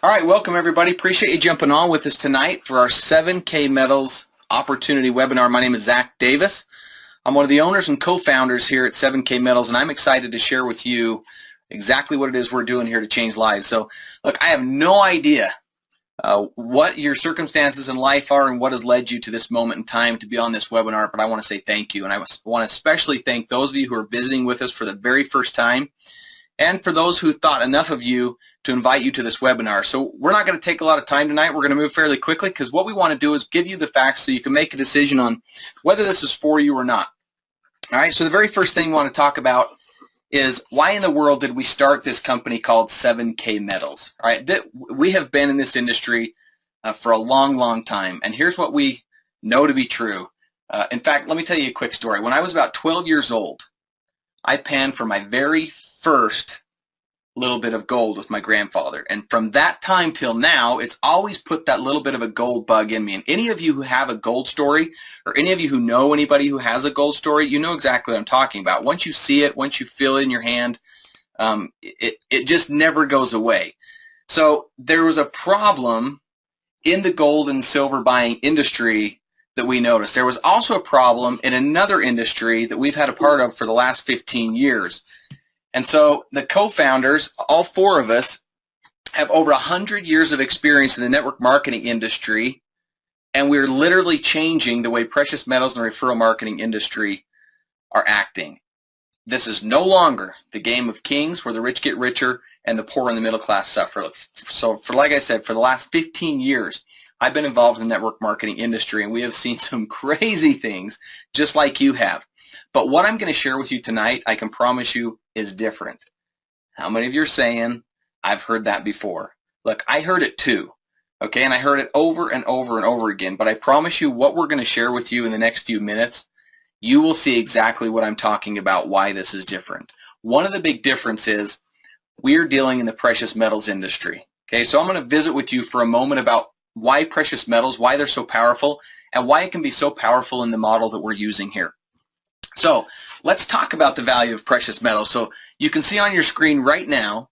All right, welcome everybody. Appreciate you jumping on with us tonight for our 7K Metals Opportunity webinar. My name is Zach Davis. I'm one of the owners and co-founders here at 7K Metals, and I'm excited to share with you exactly what it is we're doing here to change lives. So, look, I have no idea what your circumstances in life are and what has led you to this moment in time to be on this webinar, but I want to say thank you. And I want to especially thank those of you who are visiting with us for the very first time, and for those who thought enough of you to invite you to this webinar. So we're not going to take a lot of time tonight. We're going to move fairly quickly because what we want to do is give you the facts so you can make a decision on whether this is for you or not. All right, so the very first thing we want to talk about is why in the world did we start this company called 7K Metals? All right, we have been in this industry for a long, long time, and here's what we know to be true. In fact, let me tell you a quick story. When I was about 12 years old, I panned for my very first little bit of gold with my grandfather, and from that time till now, it's always put that little bit of a gold bug in me. And any of you who have a gold story, or any of you who know anybody who has a gold story, you know exactly what I'm talking about. Once you see it, once you feel it in your hand, it just never goes away. So there was a problem in the gold and silver buying industry that we noticed. There was also a problem in another industry that we've had a part of for the last 15 years. And so the co-founders, all four of us, have over 100 years of experience in the network marketing industry, and we're literally changing the way precious metals and the referral marketing industry are acting. This is no longer the game of kings where the rich get richer and the poor and the middle class suffer. So like I said, for the last 15 years, I've been involved in the network marketing industry, and we have seen some crazy things just like you have. But what I'm going to share with you tonight, I can promise you, is different. How many of you are saying, I've heard that before? Look, I heard it too, okay? And I heard it over and over and over again. But I promise you what we're going to share with you in the next few minutes, you will see exactly what I'm talking about, why this is different. One of the big differences is we're dealing in the precious metals industry. Okay, so I'm going to visit with you for a moment about why precious metals, why they're so powerful, and why it can be so powerful in the model that we're using here. So let's talk about the value of precious metals. So you can see on your screen right now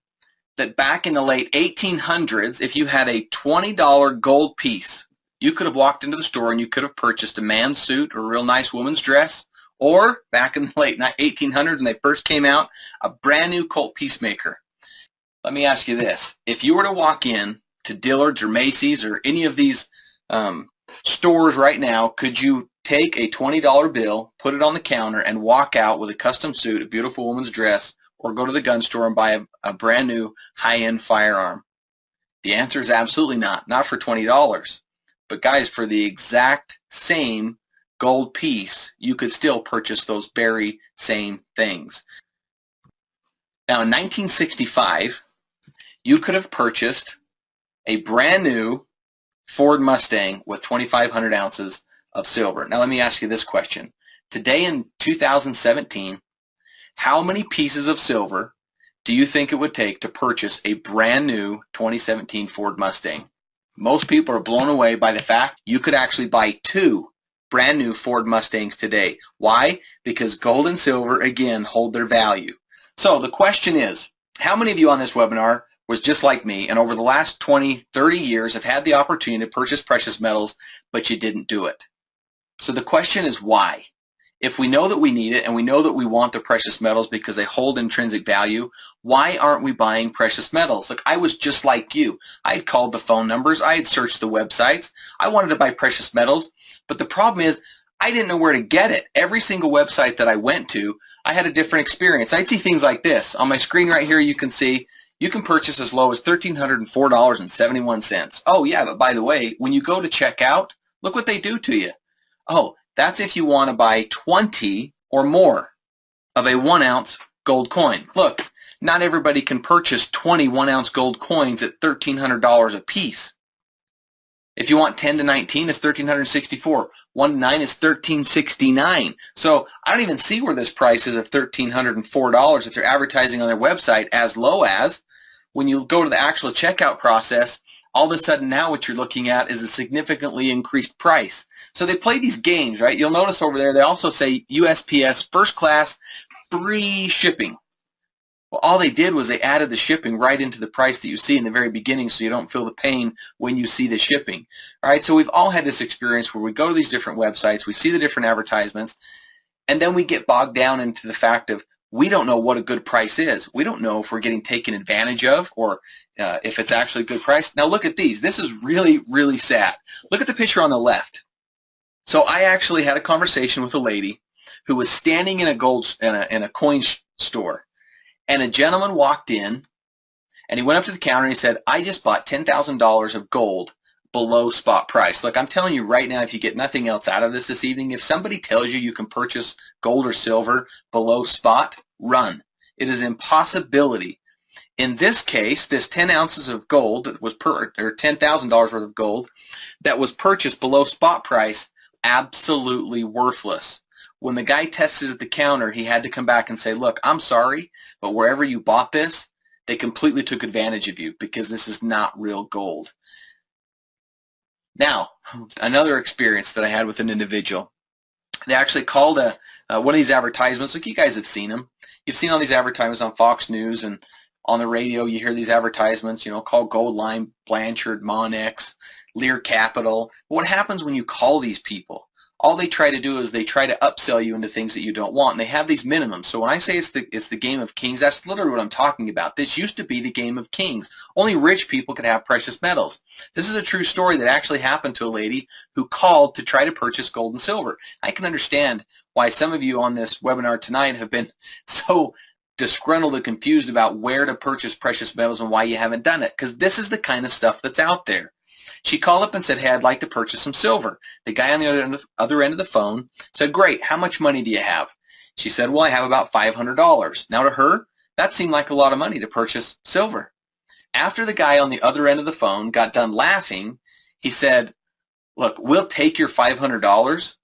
that back in the late 1800s, if you had a $20 gold piece, you could have walked into the store and you could have purchased a man's suit or a real nice woman's dress, or back in the late 1800s when they first came out, a brand new Colt Peacemaker. Let me ask you this. If you were to walk in to Dillard's or Macy's or any of these stores right now, could you take a $20 bill, put it on the counter, and walk out with a custom suit, a beautiful woman's dress, or go to the gun store and buy a brand new high-end firearm? The answer is absolutely not. Not for $20. But guys, for the exact same gold piece, you could still purchase those very same things. Now, in 1965, you could have purchased a brand new Ford Mustang with 2,500 ounces of silver. Now let me ask you this question. Today in 2017, how many pieces of silver do you think it would take to purchase a brand new 2017 Ford Mustang? Most people are blown away by the fact you could actually buy two brand new Ford Mustangs today. Why? Because gold and silver, again, hold their value. So the question is, how many of you on this webinar was just like me, and over the last 20, 30 years have had the opportunity to purchase precious metals, but you didn't do it? So the question is why? If we know that we need it and we know that we want the precious metals because they hold intrinsic value, why aren't we buying precious metals? Look, I was just like you. I had called the phone numbers. I had searched the websites. I wanted to buy precious metals, but the problem is I didn't know where to get it. Every single website that I went to, I had a different experience. I'd see things like this. On my screen right here, you can see you can purchase as low as $1,304.71. Oh yeah, but by the way, when you go to check out, look what they do to you. Oh, that's if you want to buy 20 or more of a 1 ounce gold coin. Look, not everybody can purchase 20 1-ounce gold coins at $1,300 a piece. If you want 10 to 19, it's $1,364. 1 to 9 is $1,369. So I don't even see where this price is of $1,304 if they're advertising on their website, as low as when you go to the actual checkout process, all of a sudden now what you're looking at is a significantly increased price. So they play these games, right? You'll notice over there they also say USPS first class free shipping. Well, all they did was they added the shipping right into the price that you see in the very beginning so you don't feel the pain when you see the shipping. All right, so we've all had this experience where we go to these different websites, we see the different advertisements, and then we get bogged down into the fact of we don't know what a good price is. We don't know if we're getting taken advantage of or if it's actually a good price. Now look at these. This is really, really sad. Look at the picture on the left. So I actually had a conversation with a lady who was standing in a coin store, and a gentleman walked in, and he went up to the counter and he said, "I just bought $10,000 of gold below spot price." Look, I'm telling you right now, if you get nothing else out of this evening, if somebody tells you you can purchase gold or silver below spot, run. It is an impossibility. In this case, this 10 ounces of gold that was or $10,000 worth of gold that was purchased below spot price, absolutely worthless. When the guy tested at the counter, he had to come back and say, "Look, I'm sorry, but wherever you bought this, they completely took advantage of you because this is not real gold." Now, another experience that I had with an individual. They actually called one of these advertisements. Like, you guys have seen them. You've seen all these advertisements on Fox News and on the radio. You hear these advertisements, call Goldline, Blanchard, Monex, Lear Capital. But what happens when you call these people? All they try to do is they try to upsell you into things that you don't want, and they have these minimums. So when I say it's the game of kings, that's literally what I'm talking about. This used to be the game of kings. Only rich people could have precious metals. This is a true story that actually happened to a lady who called to try to purchase gold and silver. I can understand why some of you on this webinar tonight have been so disgruntled and confused about where to purchase precious metals and why you haven't done it, because this is the kind of stuff that's out there. She called up and said, "Hey, I'd like to purchase some silver." The guy on the other end of the phone said, "Great, how much money do you have?" She said, "Well, I have about $500. Now to her, that seemed like a lot of money to purchase silver. After the guy on the other end of the phone got done laughing, he said, "Look, we'll take your $500,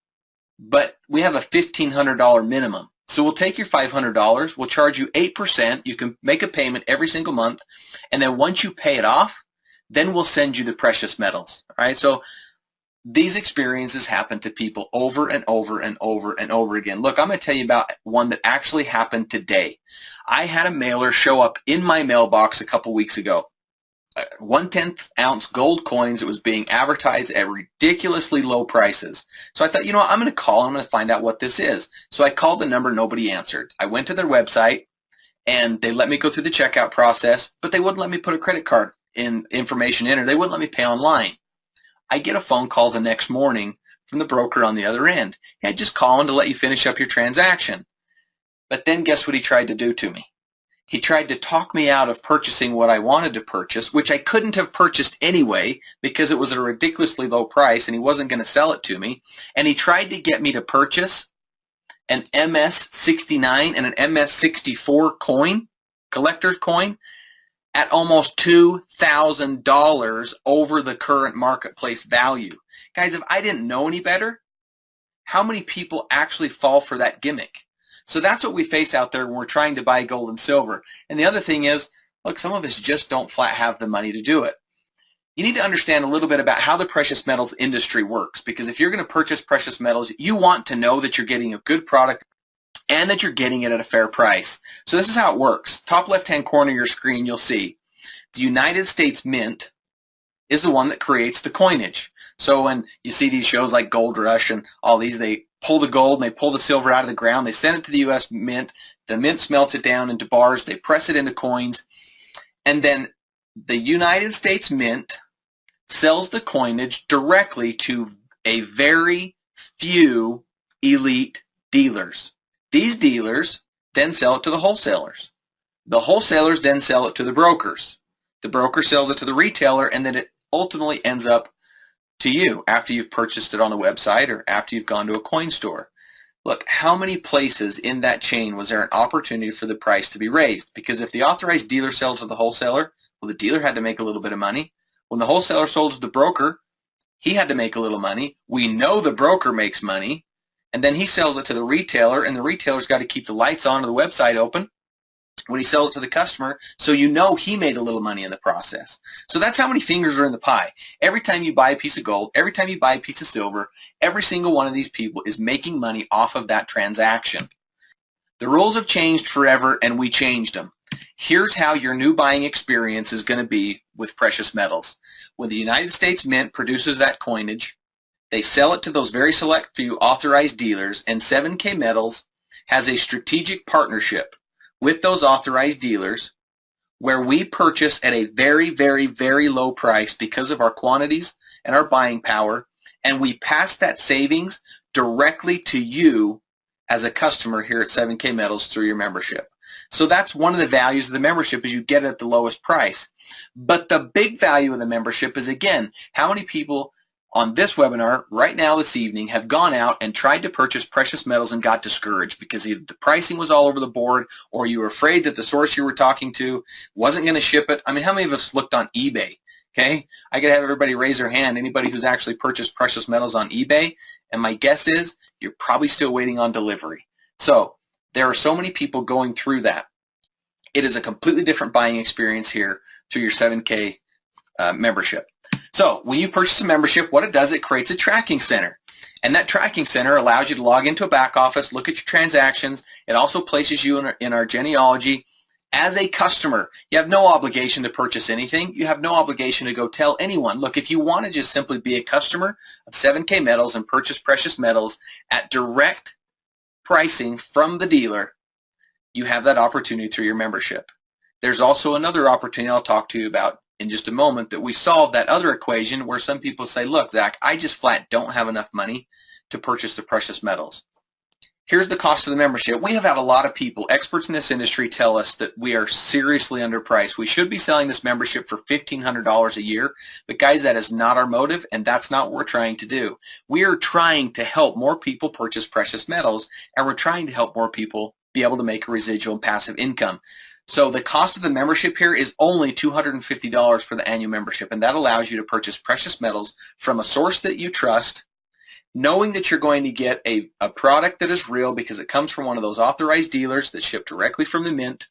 but we have a $1,500 minimum. So we'll take your $500, we'll charge you 8%, you can make a payment every single month, and then once you pay it off, then we'll send you the precious metals." All right, so these experiences happen to people over and over and over and over again. Look, I'm going to tell you about one that actually happened today. I had a mailer show up in my mailbox a couple weeks ago. 1/10 ounce gold coins. It was being advertised at ridiculously low prices. So I thought, I'm going to call and I'm going to find out what this is. So I called the number, nobody answered. I went to their website and they let me go through the checkout process, but they wouldn't let me put a credit card information in, or they wouldn't let me pay online. I get a phone call the next morning from the broker on the other end. "Hey, just calling to let you finish up your transaction." But then guess what he tried to do to me? He tried to talk me out of purchasing what I wanted to purchase, which I couldn't have purchased anyway because it was at a ridiculously low price and he wasn't going to sell it to me. And he tried to get me to purchase an MS-69 and an MS-64 coin, collector's coin, at almost $2,000 over the current marketplace value. Guys, if I didn't know any better, how many people actually fall for that gimmick? So that's what we face out there when we're trying to buy gold and silver. And the other thing is, look, some of us just don't flat have the money to do it. You need to understand a little bit about how the precious metals industry works, because if you're going to purchase precious metals, you want to know that you're getting a good product and that you're getting it at a fair price. So this is how it works. Top left-hand corner of your screen, you'll see the United States Mint is the one that creates the coinage. So when you see these shows like Gold Rush and all these, they pull the gold and they pull the silver out of the ground. They send it to the U.S. Mint. The Mint smelts it down into bars. They press it into coins. And then the United States Mint sells the coinage directly to a very few elite dealers. These dealers then sell it to the wholesalers. The wholesalers then sell it to the brokers. The broker sells it to the retailer, and then it ultimately ends up to you after you've purchased it on a website or after you've gone to a coin store. Look, how many places in that chain was there an opportunity for the price to be raised? Because if the authorized dealer sold to the wholesaler, well, the dealer had to make a little bit of money. When the wholesaler sold to the broker, he had to make a little money. We know the broker makes money, and then he sells it to the retailer, and the retailer's got to keep the lights on and the website open when he sells it to the customer, so you know he made a little money in the process. So that's how many fingers are in the pie. Every time you buy a piece of gold, every time you buy a piece of silver, every single one of these people is making money off of that transaction. The rules have changed forever, and we changed them. Here's how your new buying experience is going to be with precious metals. When the United States Mint produces that coinage, they sell it to those very select few authorized dealers, and 7K Metals has a strategic partnership with those authorized dealers where we purchase at a very, very, very low price because of our quantities and our buying power, and we pass that savings directly to you as a customer here at 7K Metals through your membership. So that's one of the values of the membership, is you get it at the lowest price. But the big value of the membership is, again, how many people on this webinar right now this evening have gone out and tried to purchase precious metals and got discouraged because either the pricing was all over the board or you were afraid that the source you were talking to wasn't going to ship it. I mean, how many of us looked on eBay? Okay, I could have everybody raise their hand, anybody who's actually purchased precious metals on eBay, and my guess is you're probably still waiting on delivery. So there are so many people going through that. It is a completely different buying experience here through your 7K membership. So when you purchase a membership, what it does, it creates a tracking center. And that tracking center allows you to log into a back office, look at your transactions. It also places you in our genealogy as a customer. You have no obligation to purchase anything. You have no obligation to go tell anyone. Look, if you want to just simply be a customer of 7K Metals and purchase precious metals at direct pricing from the dealer, you have that opportunity through your membership. There's also another opportunity I'll talk to you about in just a moment, that we solve that other equation where some people say, look, Zach, I just flat don't have enough money to purchase the precious metals. Here's the cost of the membership. We have had a lot of people, experts in this industry, tell us that we are seriously underpriced. We should be selling this membership for $1,500 a year, but guys, that is not our motive, and that's not what we're trying to do. We are trying to help more people purchase precious metals, and we're trying to help more people be able to make a residual and passive income. So the cost of the membership here is only $250 for the annual membership, and that allows you to purchase precious metals from a source that you trust, knowing that you're going to get a product that is real because it comes from one of those authorized dealers that ship directly from the mint.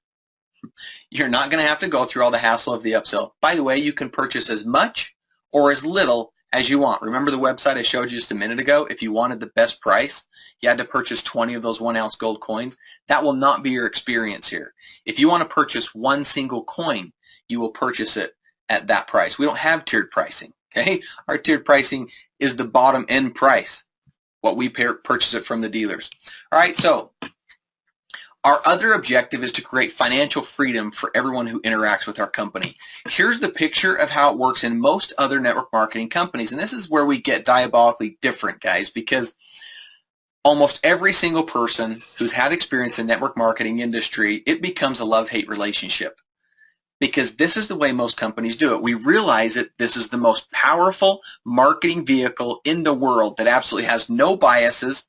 You're not going to have to go through all the hassle of the upsell. By the way, you can purchase as much or as little as you want. Remember the website I showed you just a minute ago? If you wanted the best price, you had to purchase 20 of those 1-ounce gold coins. That will not be your experience here. If you want to purchase one single coin, you will purchase it at that price. We don't have tiered pricing. Okay? Our tiered pricing is the bottom end price, what we purchase it from the dealers. All right, so our other objective is to create financial freedom for everyone who interacts with our company. Here's the picture of how it works in most other network marketing companies, and this is where we get diabolically different, guys, because almost every single person who's had experience in the network marketing industry, it becomes a love-hate relationship, because this is the way most companies do it. We realize that this is the most powerful marketing vehicle in the world that absolutely has no biases,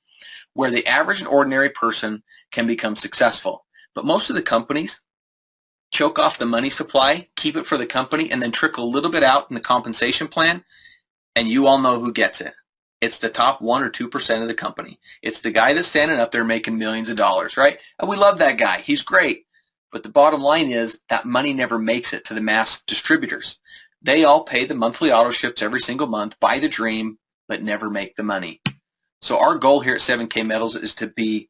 where the average and ordinary person can become successful. But most of the companies choke off the money supply, keep it for the company, and then trickle a little bit out in the compensation plan, and you all know who gets it. It's the top 1 or 2% of the company. It's the guy that's standing up there making millions of dollars, right? And we love that guy. He's great. But the bottom line is that money never makes it to the mass distributors. They all pay the monthly auto ships every single month, buy the dream, but never make the money. So our goal here at 7K Metals is to be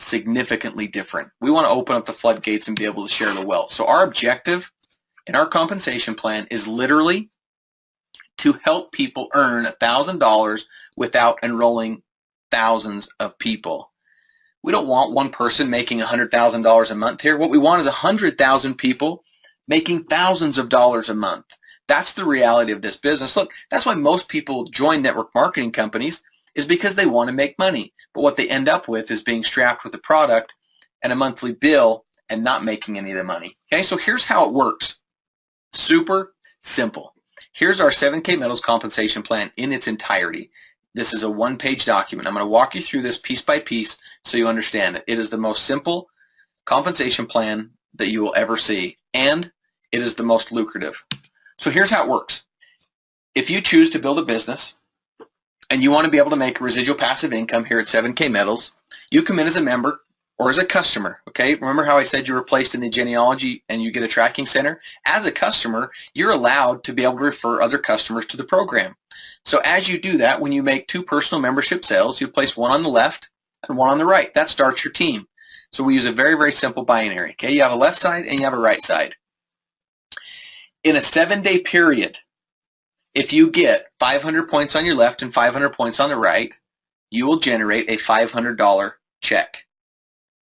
significantly different. We want to open up the floodgates and be able to share the wealth. So our objective in our compensation plan is literally to help people earn $1,000 without enrolling thousands of people. We don't want one person making $100,000 a month here. What we want is 100,000 people making thousands of dollars a month. That's the reality of this business. Look, that's why most people join network marketing companies, is because they want to make money. But what they end up with is being strapped with a product and a monthly bill and not making any of the money. Okay, so here's how it works. Super simple. Here's our 7K Metals compensation plan in its entirety. This is a one-page document. I'm going to walk you through this piece by piece so you understand it. It is the most simple compensation plan that you will ever see, and it is the most lucrative. So here's how it works. If you choose to build a business and you want to be able to make a residual passive income here at 7K Metals, you come in as a member or as a customer, okay? Remember how I said you were placed in the genealogy and you get a tracking center? As a customer, you're allowed to be able to refer other customers to the program. So as you do that, when you make 2 personal membership sales, you place one on the left and one on the right. That starts your team. So we use a very, very simple binary. Okay, you have a left side and you have a right side. In a 7-day period, if you get 500 points on your left and 500 points on the right, you will generate a $500 check.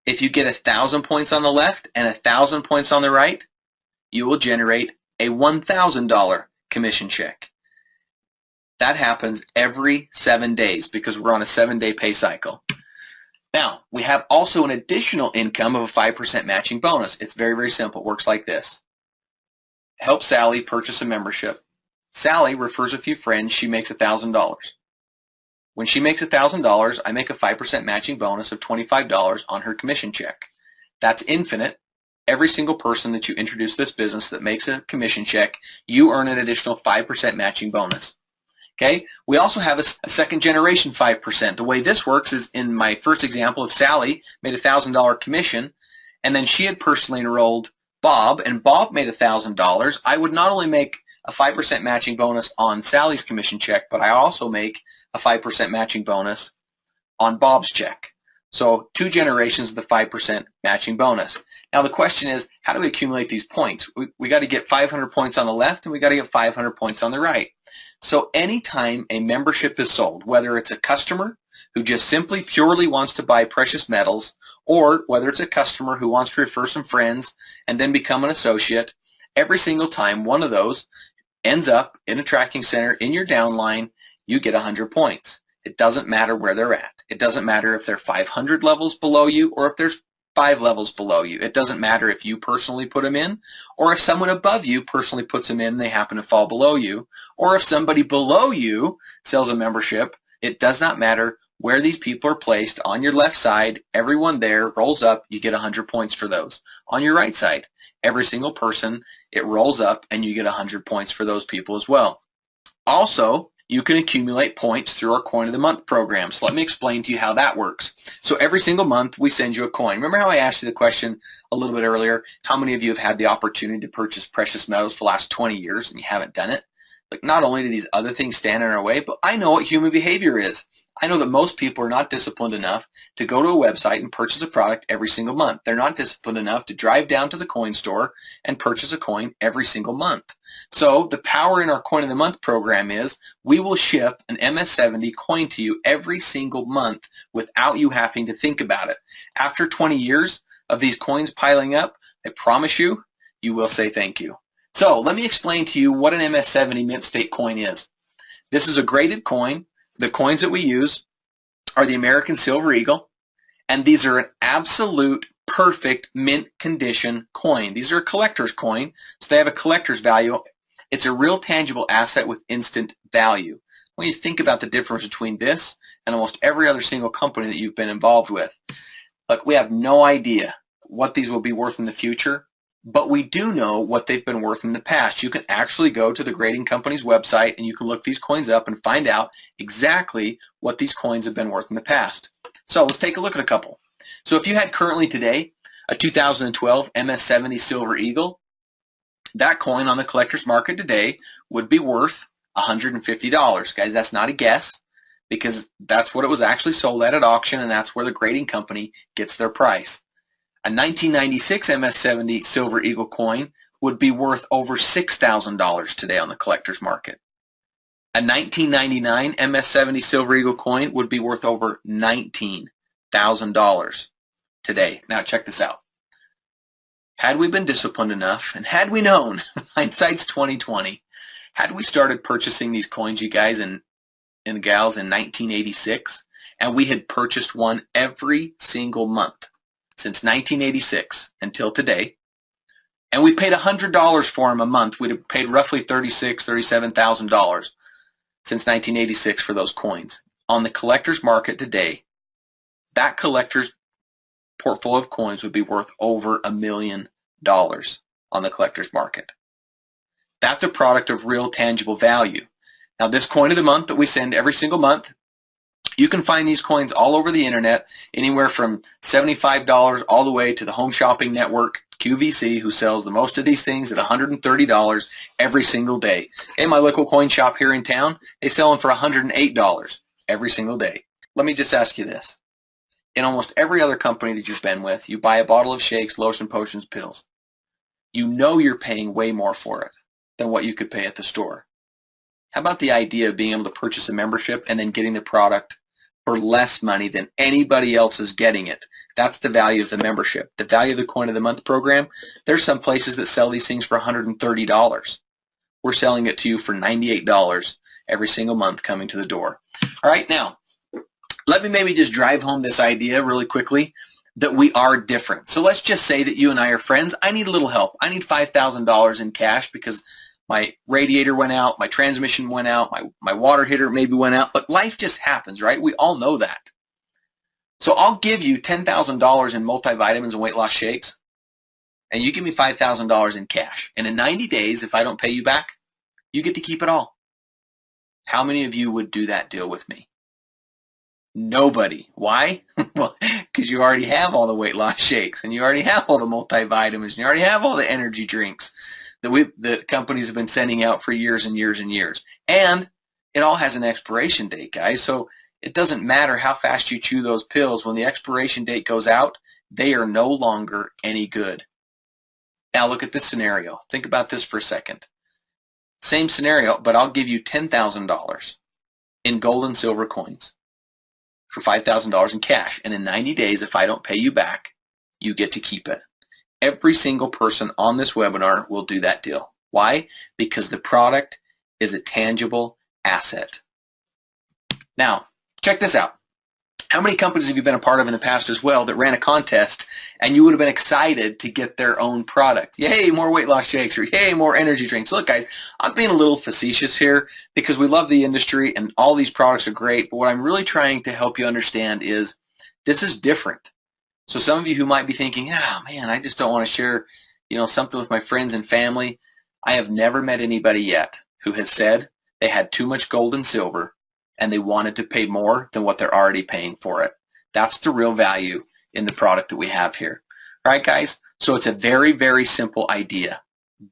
If you get 1,000 points on the left and 1,000 points on the right, you will generate a $1,000 commission check. That happens every 7 days because we're on a 7-day pay cycle. Now, we have also an additional income of a 5% matching bonus. It's very, very simple. It works like this. Help Sally purchase a membership. Sally refers a few friends. She makes $1,000. When she makes $1,000, I make a 5% matching bonus of $25 on her commission check. That's infinite. Every single person that you introduce to this business that makes a commission check, you earn an additional 5% matching bonus. Okay? We also have a second generation 5%. The way this works is in my first example of Sally made a $1,000 commission, and then she had personally enrolled Bob, and Bob made $1,000. I would not only make a 5% matching bonus on Sally's commission check, but I also make a 5% matching bonus on Bob's check. So 2 generations of the 5% matching bonus. Now the question is, how do we accumulate these points? We got to get 500 points on the left and we got to get 500 points on the right. So anytime a membership is sold, whether it's a customer who just simply purely wants to buy precious metals, or whether it's a customer who wants to refer some friends and then become an associate, every single time one of those ends up in a tracking center in your downline, you get 100 points. It doesn't matter where they're at. It doesn't matter if they're 500 levels below you or if there's 5 levels below you. It doesn't matter if you personally put them in or if someone above you personally puts them in and they happen to fall below you, or if somebody below you sells a membership. It does not matter where these people are placed. On your left side, everyone there rolls up, you get 100 points for those. On your right side, every single person, it rolls up and you get 100 points for those people as well. Also, you can accumulate points through our Coin of the Month program. So let me explain to you how that works. So every single month we send you a coin. Remember how I asked you the question a little bit earlier, how many of you have had the opportunity to purchase precious metals for the last 20 years and you haven't done it? Like, not only do these other things stand in our way, but I know what human behavior is. I know that most people are not disciplined enough to go to a website and purchase a product every single month. They're not disciplined enough to drive down to the coin store and purchase a coin every single month. So the power in our Coin of the Month program is we will ship an MS-70 coin to you every single month without you having to think about it. After 20 years of these coins piling up, I promise you, you will say thank you. So let me explain to you what an MS-70 mint state coin is. This is a graded coin. The coins that we use are the American Silver Eagle, and these are an absolute perfect mint condition coin. These are a collector's coin, so they have a collector's value. It's a real tangible asset with instant value. When you think about the difference between this and almost every other single company that you've been involved with, look, we have no idea what these will be worth in the future, but we do know what they've been worth in the past. You can actually go to the grading company's website and you can look these coins up and find out exactly what these coins have been worth in the past. So let's take a look at a couple. So if you had currently today a 2012 MS-70 Silver Eagle, that coin on the collector's market today would be worth $150. Guys, that's not a guess because that's what it was actually sold at auction, and that's where the grading company gets their price. A 1996 MS-70 Silver Eagle coin would be worth over $6,000 today on the collector's market. A 1999 MS-70 Silver Eagle coin would be worth over $19,000 today. Now check this out. Had we been disciplined enough, and had we known, hindsight's 2020, had we started purchasing these coins, you guys and gals, in 1986, and we had purchased one every single month since 1986 until today, and we paid $100 for them a month, we'd have paid roughly $37,000 since 1986 for those coins. On the collector's market today, that collector's portfolio of coins would be worth over $1 million on the collector's market. That's a product of real tangible value. Now, this Coin of the Month that we send every single month, you can find these coins all over the internet, anywhere from $75 all the way to the Home Shopping Network, QVC, who sells the most of these things at $130 every single day. In my local coin shop here in town, they sell them for $108 every single day. Let me just ask you this. in almost every other company that you've been with, you buy a bottle of shakes, lotion, potions, pills. You know you're paying way more for it than what you could pay at the store. How about the idea of being able to purchase a membership and then getting the product for less money than anybody else is getting it? That's the value of the membership. The value of the Coin of the Month program, there's some places that sell these things for $130. We're selling it to you for $98 every single month coming to the door. All right, now, let me maybe just drive home this idea really quickly that we are different. So let's just say that you and I are friends. I need a little help. I need $5,000 in cash because my radiator went out, my transmission went out, my water heater maybe went out. Look, life just happens, right? We all know that. So I'll give you $10,000 in multivitamins and weight loss shakes, and you give me $5,000 in cash. And in 90 days, if I don't pay you back, you get to keep it all. How many of you would do that deal with me? Nobody. Why? Well, because you already have all the weight loss shakes, and you already have all the multivitamins, and you already have all the energy drinks that companies have been sending out for years and years and years. And it all has an expiration date, guys. So it doesn't matter how fast you chew those pills. When the expiration date goes out, they are no longer any good. Now look at this scenario. Think about this for a second. Same scenario, but I'll give you $10,000 in gold and silver coins for $5,000 in cash. And in 90 days, if I don't pay you back, you get to keep it. Every single person on this webinar will do that deal. Why? Because the product is a tangible asset. Now, check this out. How many companies have you been a part of in the past as well that ran a contest and you would have been excited to get their own product? Yay, more weight loss shakes, or yay, more energy drinks. Look, guys, I'm being a little facetious here because we love the industry and all these products are great, but what I'm really trying to help you understand is this is different. So some of you who might be thinking, oh man, I just don't want to share, something with my friends and family. I have never met anybody yet who has said they had too much gold and silver and they wanted to pay more than what they're already paying for it. That's the real value in the product that we have here. All right, guys? So it's a very, very simple idea,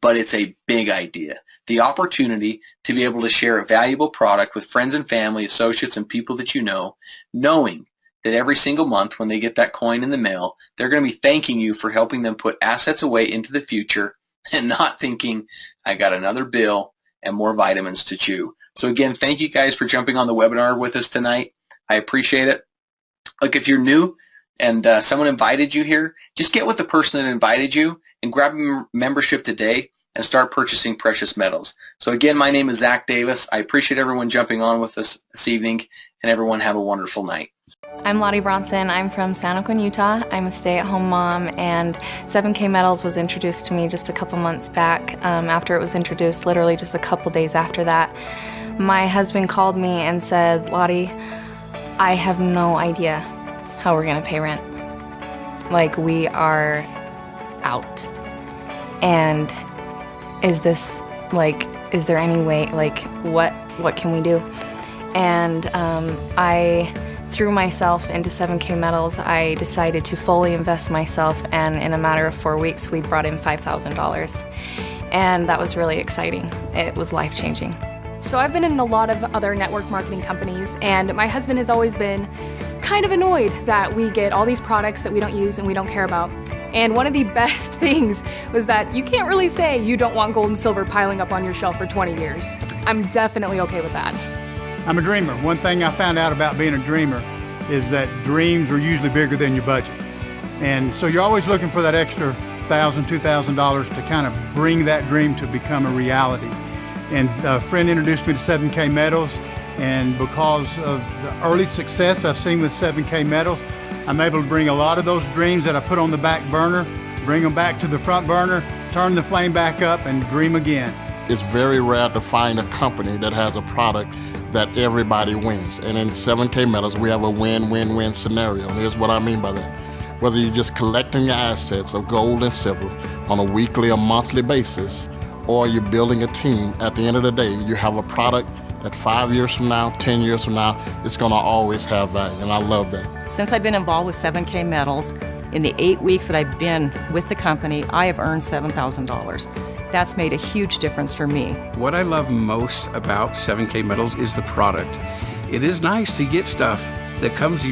but it's a big idea. The opportunity to be able to share a valuable product with friends and family, associates, and people that you know, knowing that every single month when they get that coin in the mail, they're going to be thanking you for helping them put assets away into the future and not thinking, I got another bill and more vitamins to chew. So again, thank you guys for jumping on the webinar with us tonight. I appreciate it. Look, if you're new and someone invited you here, just get with the person that invited you and grab a membership today and start purchasing precious metals. So again, my name is Zach Davis. I appreciate everyone jumping on with us this evening, and everyone have a wonderful night. I'm Lottie Bronson. I'm from San Joaquin, Utah. I'm a stay-at-home mom, and 7K Metals was introduced to me just a couple months back. After it was introduced, literally just a couple days after that, my husband called me and said, Lottie, I have no idea how we're gonna pay rent. Like, we are out. And is there any way, what can we do? And I threw myself into 7K Metals. I decided to fully invest myself, and in a matter of 4 weeks, we brought in $5,000. And that was really exciting. It was life-changing. So I've been in a lot of other network marketing companies, and my husband has always been kind of annoyed that we get all these products that we don't use and we don't care about. And one of the best things was that you can't really say you don't want gold and silver piling up on your shelf for 20 years. I'm definitely okay with that. I'm a dreamer. One thing I found out about being a dreamer is that dreams are usually bigger than your budget. And so you're always looking for that extra $1,000, $2,000 to kind of bring that dream to become a reality. And a friend introduced me to 7K Metals, and because of the early success I've seen with 7K Metals, I'm able to bring a lot of those dreams that I put on the back burner, bring them back to the front burner, turn the flame back up, and dream again. It's very rare to find a company that has a product that everybody wins. And in 7K Metals, we have a win-win-win scenario. And here's what I mean by that. Whether you're just collecting your assets of gold and silver on a weekly or monthly basis, or you're building a team, at the end of the day, you have a product that 5 years from now, 10 years from now, it's gonna always have value, and I love that. Since I've been involved with 7K Metals, in the 8 weeks that I've been with the company, I have earned $7,000. That's made a huge difference for me. What I love most about 7K Metals is the product. It is nice to get stuff that comes to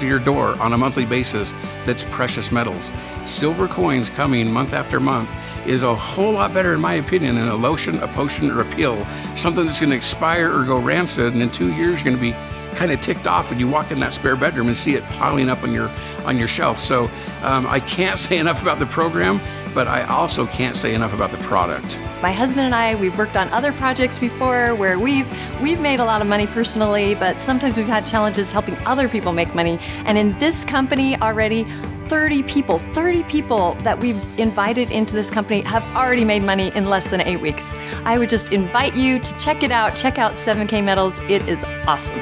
your door on a monthly basis that's precious metals. Silver coins coming month after month is a whole lot better, in my opinion, than a lotion, a potion, or a pill. Something that's going to expire or go rancid, and in 2 years you're going to be kind of ticked off when you walk in that spare bedroom and see it piling up on your shelf. So I can't say enough about the program, but I also can't say enough about the product. My husband and I, we've worked on other projects before where we've made a lot of money personally, but sometimes we've had challenges helping other people make money. And in this company already, 30 people that we've invited into this company have already made money in less than 8 weeks. I would just invite you to check it out. Check out 7K Metals. It is awesome.